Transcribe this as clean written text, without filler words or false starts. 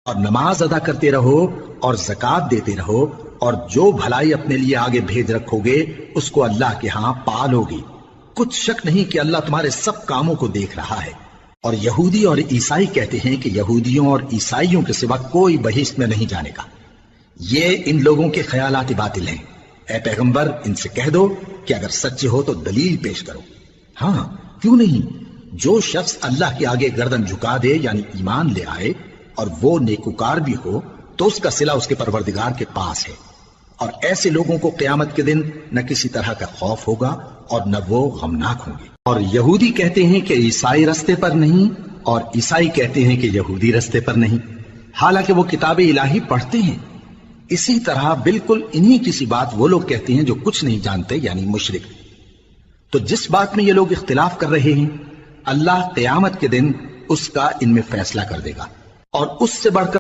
اور نماز ادا کرتے رہو اور زکات دیتے رہو، اور جو بھلائی اپنے لیے آگے بھیج رکھو گے اس کو اللہ کے ہاں پالو گے۔ کچھ شک نہیں کہ اللہ تمہارے سب کاموں کو دیکھ رہا ہے۔ اور یہودی اور عیسائی کہتے ہیں کہ یہودیوں اور عیسائیوں کے سوا کوئی بہشت میں نہیں جانے کا۔ یہ ان لوگوں کے خیالات باطل ہیں۔ اے پیغمبر ان سے کہہ دو کہ اگر سچے ہو تو دلیل پیش کرو۔ ہاں کیوں نہیں، جو شخص اللہ کے آگے گردن جھکا دے یعنی ایمان لے آئے اور وہ نیکوکار بھی ہو تو اس کا صلہ اس کے پروردگار کے پاس ہے، اور ایسے لوگوں کو قیامت کے دن نہ کسی طرح کا خوف ہوگا اور نہ وہ غمناک ہوں گے۔ اور یہودی کہتے ہیں کہ عیسائی رستے پر نہیں، اور عیسائی کہتے ہیں کہ یہودی رستے پر نہیں، حالانکہ وہ کتاب الہی پڑھتے ہیں۔ اسی طرح بالکل انہی کسی بات وہ لوگ کہتے ہیں جو کچھ نہیں جانتے یعنی مشرک۔ تو جس بات میں یہ لوگ اختلاف کر رہے ہیں اللہ قیامت کے دن اس کا ان میں فیصلہ کر دے گا، اور اس سے بڑھ کر